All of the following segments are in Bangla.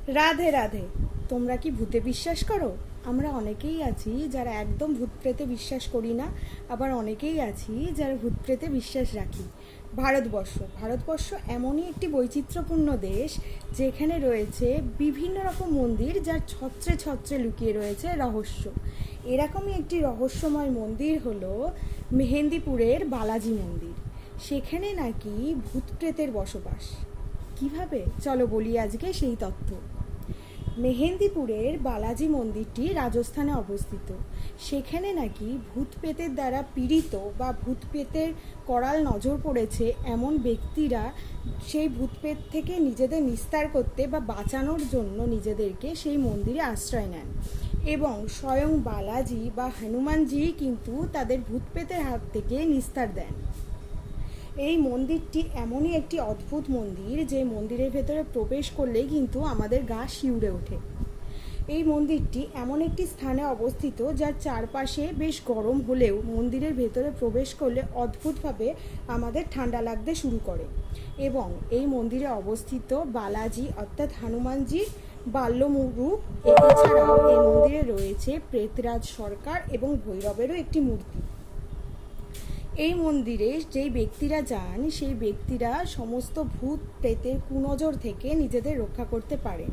রাধে রাধে। তোমরা কি ভূতে বিশ্বাস করো? আমরা অনেকেই আছি যারা একদম ভূত প্রেতে বিশ্বাস করি না, আবার অনেকেই আছি যারা ভূত প্রেতে বিশ্বাস রাখি। ভারতবর্ষ এমনই একটি বৈচিত্র্যপূর্ণ দেশ যেখানে রয়েছে বিভিন্ন রকম মন্দির, যার ছত্রে ছত্রে লুকিয়ে রয়েছে রহস্য। এরকমই একটি রহস্যময় মন্দির হলো মেহেন্দিপুরের বালাজি মন্দির। সেখানে নাকি ভূত প্রেতের বসবাস। কিভাবে? চলো বলি আজকে সেই তথ্য। মেহেন্দিপুরের বালাজি মন্দিরটি রাজস্থানে অবস্থিত। সেখানে নাকি ভূত প্রেতের দ্বারা পীড়িত বা ভূত প্রেতের করাল নজর পড়েছে এমন ব্যক্তিরা সেই ভূত প্রেত থেকে নিজেদের নিস্তার করতে বা বাঁচানোর জন্য নিজেদেরকে সেই মন্দিরে আশ্রয় নেন, এবং স্বয়ং বালাজি বা হনুমানজি কিন্তু তাদের ভূত প্রেতের হাত থেকে নিস্তার দেন। এই মন্দিরটি এমনই একটি অদ্ভুত মন্দির যে মন্দিরের ভেতরে প্রবেশ করলেই কিন্তু আমাদের গা শিউরে ওঠে। এই মন্দিরটি এমন একটি স্থানে অবস্থিত যার চারপাশে বেশ গরম হলেও মন্দিরের ভেতরে প্রবেশ করলে অদ্ভুতভাবে আমাদের ঠান্ডা লাগতে শুরু করে। এবং এই মন্দিরে অবস্থিত বালাজি অর্থাৎ হনুমানজির বাল্যরূপ। এছাড়াও এই মন্দিরে রয়েছে প্রেতরাজ সরকার এবং ভৈরবেরও একটি মূর্তি। এই মন্দিরে যেই ব্যক্তিরা যান সেই ব্যক্তিরা সমস্ত ভূত প্রেতের কুনজর থেকে নিজেদের রক্ষা করতে পারেন।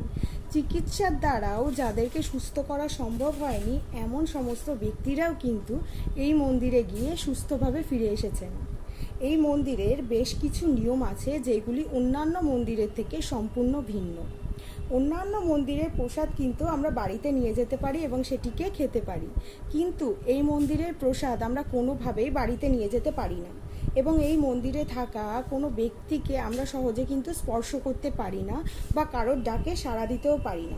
চিকিৎসার দ্বারাও যাদেরকে সুস্থ করা সম্ভব হয়নি এমন সমস্ত ব্যক্তিরাও কিন্তু এই মন্দিরে গিয়ে সুস্থভাবে ফিরে এসেছেন। এই মন্দিরের বেশ কিছু নিয়ম আছে যেগুলি অন্যান্য মন্দিরের থেকে সম্পূর্ণ ভিন্ন। অন্যান্য মন্দিরের প্রসাদ কিন্তু আমরা বাড়িতে নিয়ে যেতে পারি এবং সেটিকে খেতে পারি, কিন্তু এই মন্দিরের প্রসাদ আমরা কোনোভাবেই বাড়িতে নিয়ে যেতে পারি না। এবং এই মন্দিরে থাকা কোনো ব্যক্তিকে আমরা সহজে কিন্তু স্পর্শ করতে পারি না বা কারোর ডাকে সাড়া দিতেও পারি না।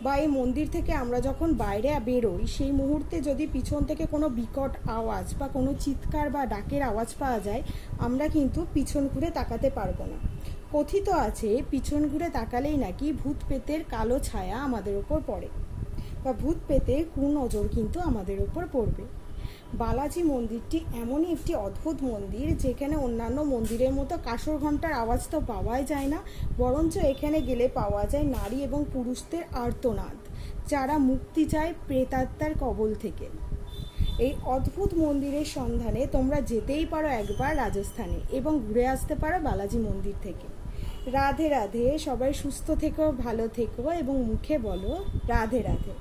বা এই মন্দির থেকে আমরা যখন বাইরে বেরোই সেই মুহূর্তে যদি পিছন থেকে কোনো বিকট আওয়াজ বা কোনো চিৎকার বা ডাকের আওয়াজ পাওয়া যায়, আমরা কিন্তু পিছন ঘুরে তাকাতে পারবো না। কথিত আছে পিছন ঘুরে তাকালেই নাকি ভূত প্রেতের কালো ছায়া আমাদের ওপর পড়ে বা ভূত প্রেতের কুনজর কিন্তু আমাদের ওপর পড়বে। বালাজি মন্দিরটি এমনই একটি অদ্ভুত মন্দির যেখানে অন্যান্য মন্দিরের মতো কাঁসর ঘণ্টার আওয়াজ তো পাওয়াই যায় না, বরঞ্চ এখানে গেলে পাওয়া যায় নারী এবং পুরুষদের আর্তনাদ, যারা মুক্তি চায় প্রেতাত্মার কবল থেকে। এই অদ্ভুত মন্দিরের সন্ধানে তোমরা যেতেই পারো একবার রাজস্থানে এবং ঘুরে আসতে পারো বালাজি মন্দির থেকে। রাধে রাধে। সবাই সুস্থ থেকো, ভালো থেকো এবং মুখে বলো রাধে রাধে।